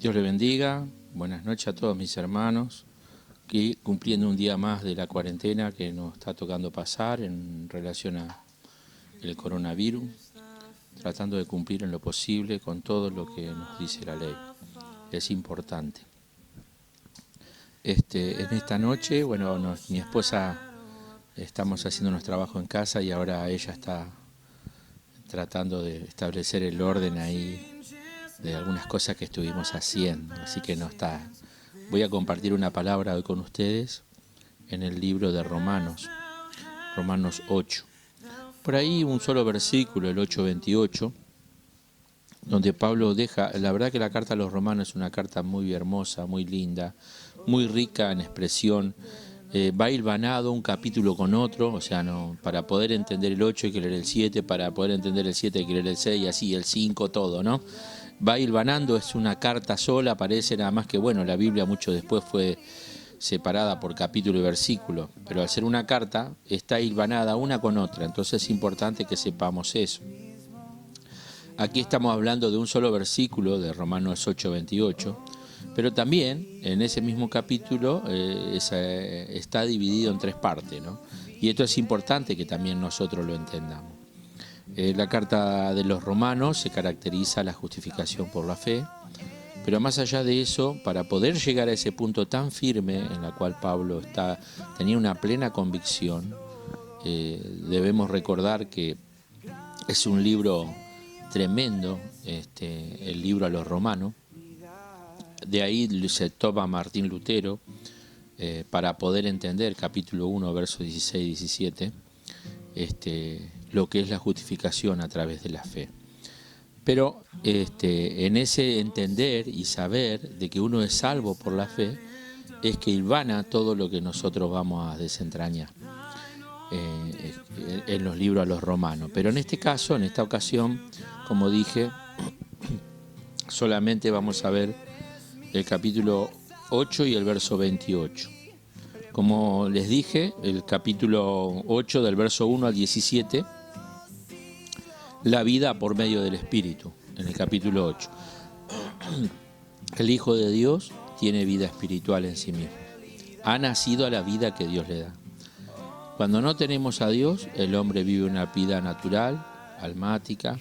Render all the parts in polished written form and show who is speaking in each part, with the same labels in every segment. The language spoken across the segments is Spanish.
Speaker 1: Dios le bendiga, buenas noches a todos mis hermanos, que cumpliendo un día más de la cuarentena que nos está tocando pasar en relación al coronavirus, tratando de cumplir en lo posible con todo lo que nos dice la ley. Es importante. En esta noche, mi esposa, estamos haciendo nuestro trabajo en casa y ahora ella está tratando de establecer el orden ahí de algunas cosas que estuvimos haciendo, así que no está. Voy a compartir una palabra hoy con ustedes en el libro de Romanos 8. Por ahí un solo versículo, el 8:28, donde Pablo deja, la verdad que la carta a los romanos es una carta muy hermosa, muy linda, muy rica en expresión, va hilvanado un capítulo con otro, o sea, no, para poder entender el 8 hay que leer el 7, para poder entender el 7 hay que leer el 6, y así, el 5, todo, ¿no? Va hilvanando, es una carta sola, parece nada más que, la Biblia mucho después fue separada por capítulo y versículo, pero al ser una carta está hilvanada una con otra, entonces es importante que sepamos eso. Aquí estamos hablando de un solo versículo de Romanos 8:28, pero también en ese mismo capítulo está dividido en 3 partes, ¿no? Y esto es importante que también nosotros lo entendamos. La carta de los romanos se caracteriza la justificación por la fe, pero más allá de eso, para poder llegar a ese punto tan firme en la cual Pablo tenía una plena convicción, debemos recordar que es un libro tremendo, el libro a los romanos. De ahí se toma Martín Lutero para poder entender capítulo 1, versos 16 y 17, lo que es la justificación a través de la fe. Pero en ese entender y saber de que uno es salvo por la fe, es que hilvana todo lo que nosotros vamos a desentrañar en los libros a los romanos. Pero en este caso, en esta ocasión, como dije, solamente vamos a ver el capítulo 8 y el verso 28. Como les dije, el capítulo 8 del verso 1 al 17, la vida por medio del Espíritu, en el capítulo 8. El Hijo de Dios tiene vida espiritual en sí mismo. Ha nacido a la vida que Dios le da. Cuando no tenemos a Dios, el hombre vive una vida natural, almática,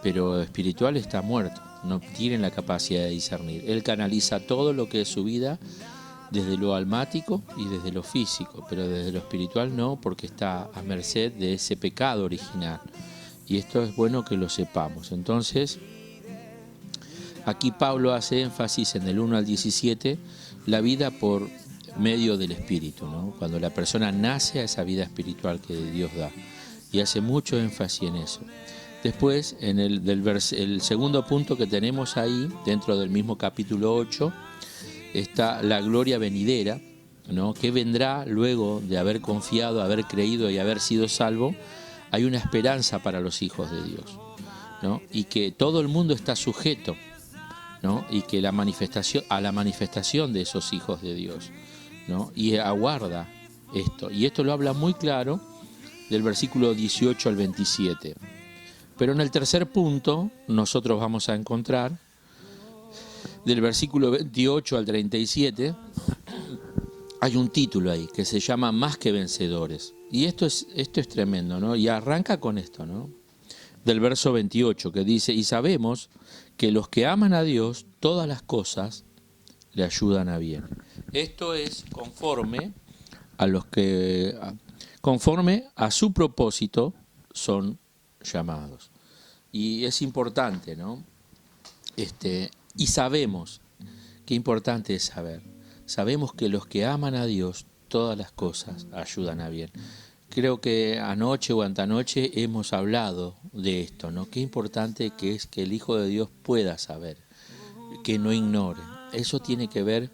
Speaker 1: pero espiritual está muerto, no tiene la capacidad de discernir. Él canaliza todo lo que es su vida desde lo almático y desde lo físico, pero desde lo espiritual no, porque está a merced de ese pecado original. Y esto es bueno que lo sepamos. Entonces, aquí Pablo hace énfasis en el 1 al 17, la vida por medio del Espíritu, ¿no? Cuando la persona nace a esa vida espiritual que Dios da. Y hace mucho énfasis en eso. Después, en el segundo punto que tenemos ahí, dentro del mismo capítulo 8, está la gloria venidera, ¿no? Que vendrá luego de haber confiado, haber creído y haber sido salvo. Hay una esperanza para los hijos de Dios, ¿no? Y que todo el mundo está sujeto, ¿no? Y que a la manifestación de esos hijos de Dios, ¿no? Y aguarda esto. Y esto lo habla muy claro del versículo 18 al 27. Pero en el tercer punto nosotros vamos a encontrar del versículo 28 al 37, hay un título ahí que se llama Más que vencedores. Y esto es tremendo, ¿no? Y arranca con esto, ¿no? Del verso 28 que dice, y sabemos que los que aman a Dios, todas las cosas le ayudan a bien. Esto es conforme a su propósito son llamados. Y es importante, ¿no? Y sabemos, qué importante es saber. Sabemos que los que aman a Dios, todas las cosas ayudan a bien. Creo que anoche o antanoche hemos hablado de esto, ¿no? Qué importante que es que el Hijo de Dios pueda saber, que no ignore. Eso tiene que ver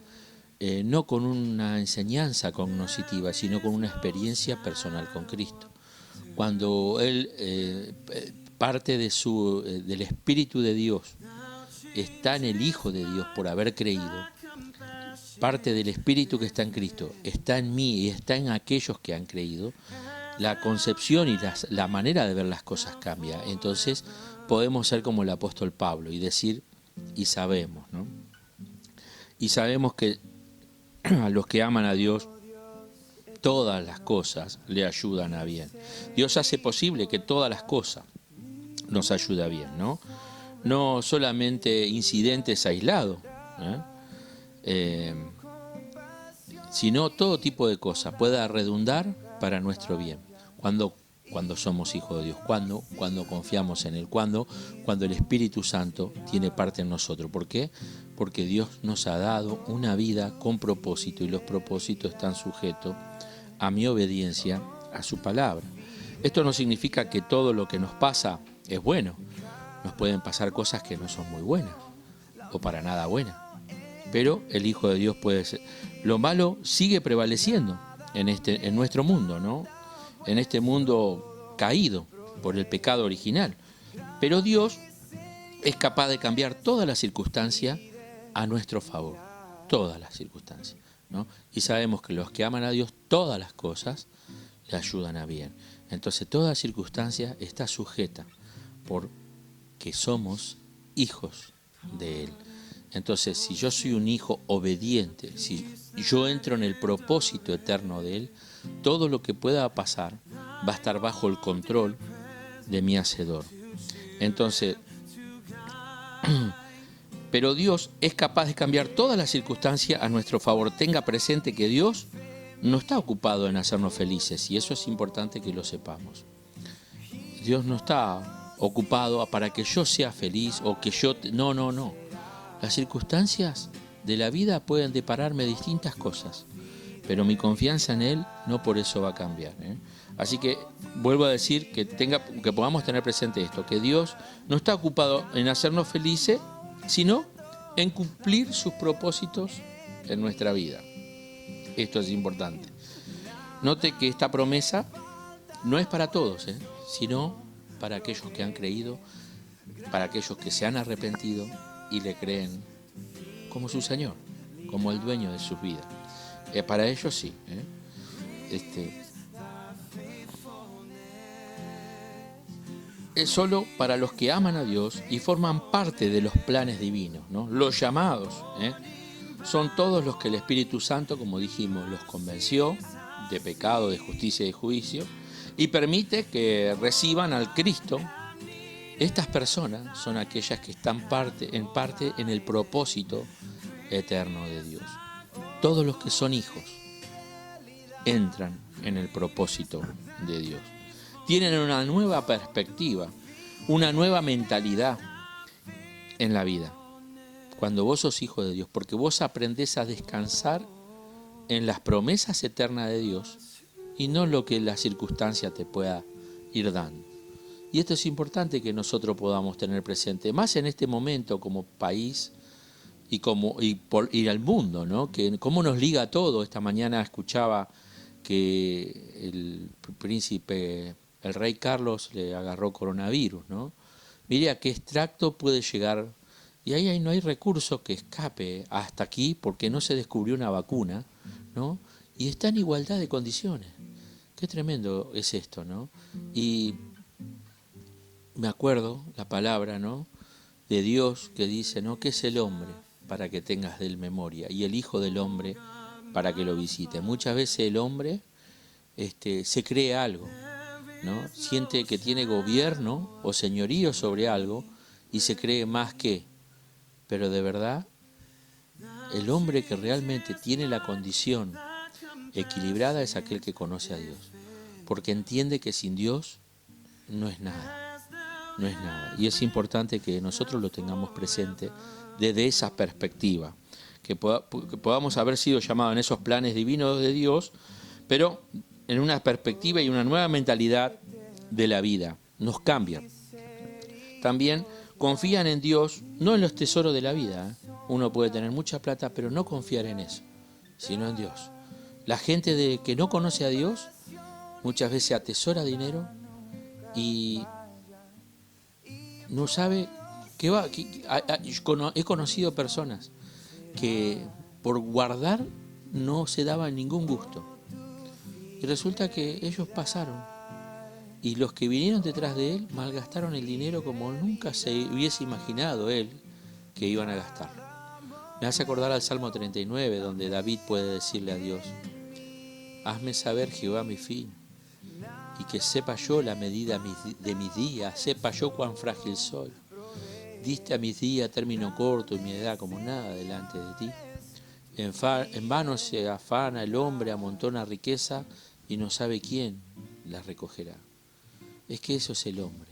Speaker 1: no con una enseñanza cognoscitiva, sino con una experiencia personal con Cristo. Cuando Él parte del Espíritu de Dios, está en el Hijo de Dios por haber creído, parte del Espíritu que está en Cristo está en mí y está en aquellos que han creído, la concepción y la manera de ver las cosas cambia. Entonces podemos ser como el apóstol Pablo y decir y sabemos, ¿no? Y sabemos que a los que aman a Dios, todas las cosas le ayudan a bien. Dios hace posible que todas las cosas nos ayuden a bien, ¿no? No solamente incidentes aislados, sino todo tipo de cosas pueda redundar para nuestro bien. Cuando somos hijos de Dios, cuando confiamos en Él, cuando el Espíritu Santo tiene parte en nosotros. ¿Por qué? Porque Dios nos ha dado una vida con propósito y los propósitos están sujetos a mi obediencia a su palabra. Esto no significa que todo lo que nos pasa es bueno. Nos pueden pasar cosas que no son muy buenas o para nada buenas. Pero el Hijo de Dios puede ser. Lo malo sigue prevaleciendo en nuestro mundo, ¿no? En este mundo caído por el pecado original. Pero Dios es capaz de cambiar todas las circunstancias a nuestro favor. Todas las circunstancias, ¿no? Y sabemos que los que aman a Dios, todas las cosas le ayudan a bien. Entonces toda circunstancia está sujeta porque somos hijos de Él. Entonces, si yo soy un hijo obediente, si yo entro en el propósito eterno de Él, todo lo que pueda pasar va a estar bajo el control de mi Hacedor. Entonces, pero Dios es capaz de cambiar todas las circunstancias a nuestro favor. Tenga presente que Dios no está ocupado en hacernos felices, y eso es importante que lo sepamos. Dios no está ocupado para que yo sea feliz o que yo... No. Las circunstancias de la vida pueden depararme distintas cosas, pero mi confianza en Él no por eso va a cambiar, ¿eh? Así que vuelvo a decir que podamos tener presente esto, que Dios no está ocupado en hacernos felices, sino en cumplir sus propósitos en nuestra vida. Esto es importante. Note que esta promesa no es para todos, sino para aquellos que han creído, para aquellos que se han arrepentido y le creen como su Señor, como el dueño de sus vidas. Para ellos sí. Es solo para los que aman a Dios y forman parte de los planes divinos, ¿no? Los llamados, son todos los que el Espíritu Santo, como dijimos, los convenció de pecado, de justicia y de juicio, y permite que reciban al Cristo. Estas personas son aquellas que están en parte en el propósito eterno de Dios. Todos los que son hijos entran en el propósito de Dios. Tienen una nueva perspectiva, una nueva mentalidad en la vida. Cuando vos sos hijo de Dios, porque vos aprendés a descansar en las promesas eternas de Dios y no lo que la circunstancia te pueda ir dando. Y esto es importante que nosotros podamos tener presente, más en este momento como país y al mundo, ¿no? Que cómo nos liga todo. Esta mañana escuchaba que el rey Carlos le agarró coronavirus, ¿no? Mire a qué extracto puede llegar, y ahí no hay recurso que escape hasta aquí porque no se descubrió una vacuna, ¿no? Y está en igualdad de condiciones. Qué tremendo es esto, ¿no? Y me acuerdo la palabra, ¿no?, de Dios que dice, ¿no?, ¿qué es el hombre para que tengas de él memoria? Y el Hijo del Hombre para que lo visite. Muchas veces el hombre se cree algo, ¿no? Siente que tiene gobierno o señorío sobre algo y se cree más que. Pero de verdad, el hombre que realmente tiene la condición equilibrada es aquel que conoce a Dios, porque entiende que sin Dios no es nada. No es nada. Y es importante que nosotros lo tengamos presente desde esa perspectiva, que podamos haber sido llamados en esos planes divinos de Dios, pero en una perspectiva y una nueva mentalidad de la vida. Nos cambian. También confían en Dios, no en los tesoros de la vida. Uno puede tener mucha plata, pero no confiar en eso, sino en Dios. La gente que no conoce a Dios muchas veces atesora dinero y no sabe qué va. He conocido personas que por guardar no se daban ningún gusto. Y resulta que ellos pasaron. Y los que vinieron detrás de él malgastaron el dinero como nunca se hubiese imaginado él que iban a gastar. Me hace acordar al Salmo 39, donde David puede decirle a Dios: hazme saber, Jehová, mi fin, y que sepa yo la medida de mis días, sepa yo cuán frágil soy. Diste a mis días término corto y mi edad como nada delante de ti. En vano se afana el hombre, amontona riqueza y no sabe quién la recogerá. Es que eso es el hombre.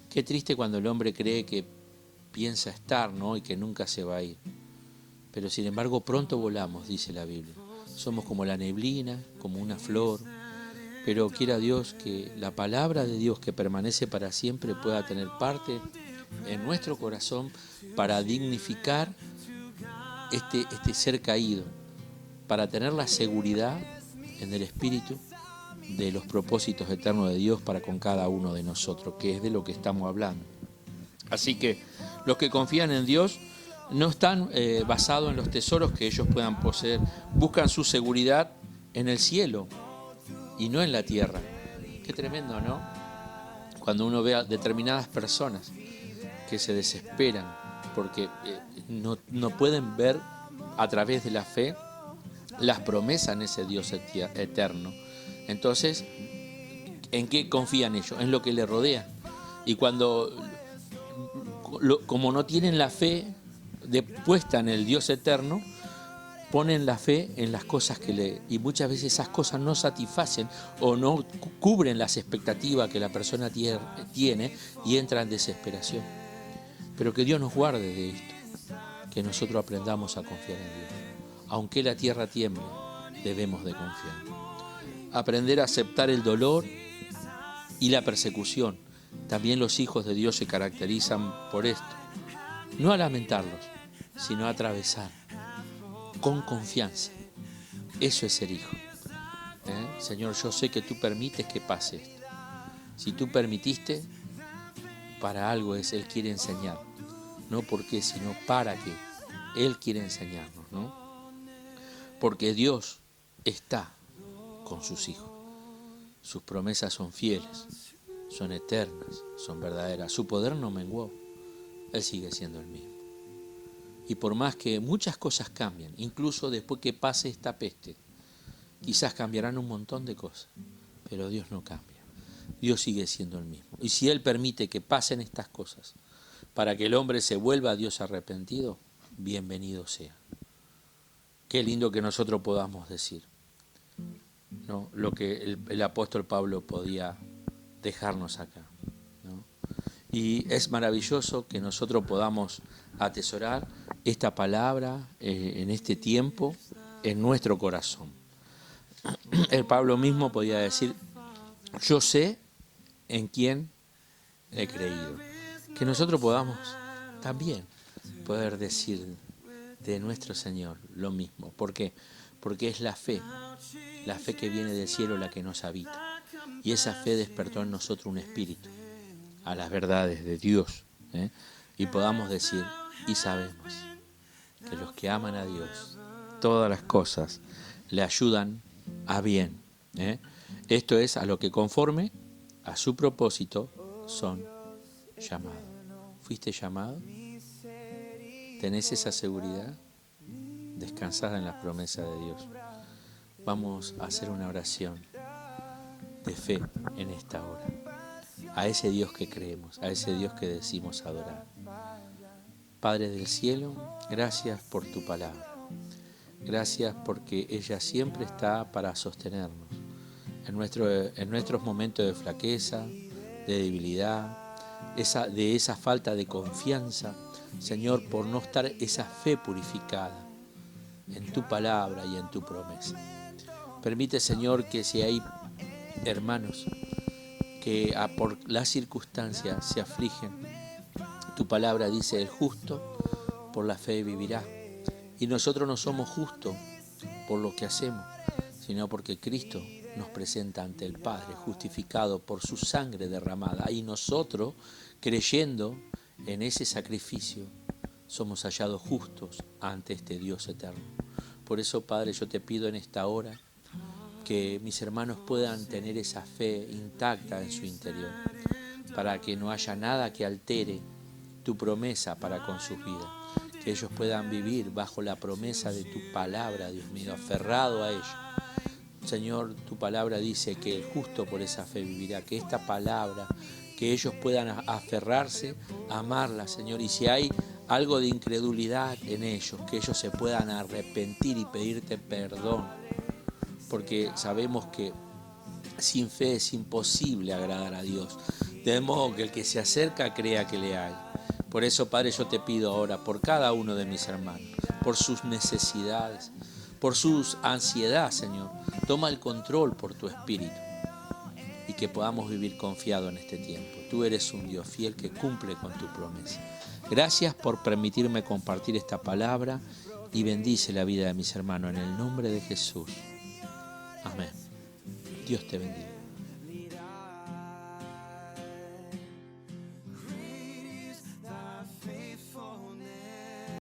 Speaker 1: Qué triste cuando el hombre cree que piensa estar, ¿no?, y que nunca se va a ir. Pero sin embargo pronto volamos, dice la Biblia. Somos como la neblina, como una flor. Pero quiera Dios que la palabra de Dios, que permanece para siempre, pueda tener parte en nuestro corazón para dignificar este ser caído, para tener la seguridad en el Espíritu de los propósitos eternos de Dios para con cada uno de nosotros, que es de lo que estamos hablando. Así que los que confían en Dios no están basados en los tesoros que ellos puedan poseer, buscan su seguridad en el cielo y no en la tierra. Qué tremendo, ¿no? Cuando uno ve a determinadas personas que se desesperan porque no pueden ver a través de la fe las promesas en ese Dios eterno. Entonces, ¿en qué confían ellos? En lo que les rodea. Y cuando, como no tienen la fe puesta en el Dios eterno, ponen la fe en las cosas y muchas veces esas cosas no satisfacen o no cubren las expectativas que la persona tiene y entra en desesperación. Pero que Dios nos guarde de esto, que nosotros aprendamos a confiar en Dios. Aunque la tierra tiemble, debemos de confiar. Aprender a aceptar el dolor y la persecución. También los hijos de Dios se caracterizan por esto. No a lamentarlos, sino a atravesar con confianza. Eso es ser hijo. Señor, yo sé que tú permites que pase esto. Si tú permitiste, para algo es, Él quiere enseñar. No porque, sino para que Él quiere enseñarnos, ¿no? Porque Dios está con sus hijos. Sus promesas son fieles, son eternas, son verdaderas. Su poder no menguó. Él sigue siendo el mismo. Y por más que muchas cosas cambien, incluso después que pase esta peste, quizás cambiarán un montón de cosas, pero Dios no cambia. Dios sigue siendo el mismo. Y si Él permite que pasen estas cosas para que el hombre se vuelva a Dios arrepentido, bienvenido sea. Qué lindo que nosotros podamos decir, ¿no?, lo que el apóstol Pablo podía dejarnos acá, ¿no? Y es maravilloso que nosotros podamos atesorar esta palabra en este tiempo en nuestro corazón. El Pablo mismo podía decir: yo sé en quién he creído. Que nosotros podamos también poder decir de nuestro Señor lo mismo. ¿Por qué? Porque es la fe que viene del cielo la que nos habita. Y esa fe despertó en nosotros un espíritu a las verdades de Dios. Y podamos decir, y sabemos, que los que aman a Dios, todas las cosas le ayudan a bien. Esto es a lo que conforme a su propósito son llamados. ¿Fuiste llamado? ¿Tenés esa seguridad? Descansad en las promesas de Dios. Vamos a hacer una oración de fe en esta hora. A ese Dios que creemos, a ese Dios que decimos adorar. Padre del cielo, gracias por tu palabra. Gracias porque ella siempre está para sostenernos en nuestros momentos de flaqueza, de debilidad, de esa falta de confianza, Señor, por no estar esa fe purificada en tu palabra y en tu promesa. Permite, Señor, que si hay hermanos que por las circunstancias se afligen, tu palabra dice: el justo por la fe vivirá. Y nosotros no somos justos por lo que hacemos, sino porque Cristo nos presenta ante el Padre, justificado por su sangre derramada. Y nosotros, creyendo en ese sacrificio, somos hallados justos ante este Dios eterno. Por eso, Padre, yo te pido en esta hora que mis hermanos puedan tener esa fe intacta en su interior, para que no haya nada que altere tu promesa para con sus vidas. Que ellos puedan vivir bajo la promesa de tu palabra, Dios mío, aferrado a ella. Señor, tu palabra dice que el justo por esa fe vivirá, que esta palabra, que ellos puedan aferrarse, amarla, Señor, y si hay algo de incredulidad en ellos, que ellos se puedan arrepentir y pedirte perdón, porque sabemos que sin fe es imposible agradar a Dios, de modo que el que se acerca crea que le hay. Por eso, Padre, yo te pido ahora por cada uno de mis hermanos, por sus necesidades, por sus ansiedad, Señor, toma el control por tu Espíritu y que podamos vivir confiados en este tiempo. Tú eres un Dios fiel que cumple con tu promesa. Gracias por permitirme compartir esta palabra y bendice la vida de mis hermanos en el nombre de Jesús. Amén. Dios te bendiga.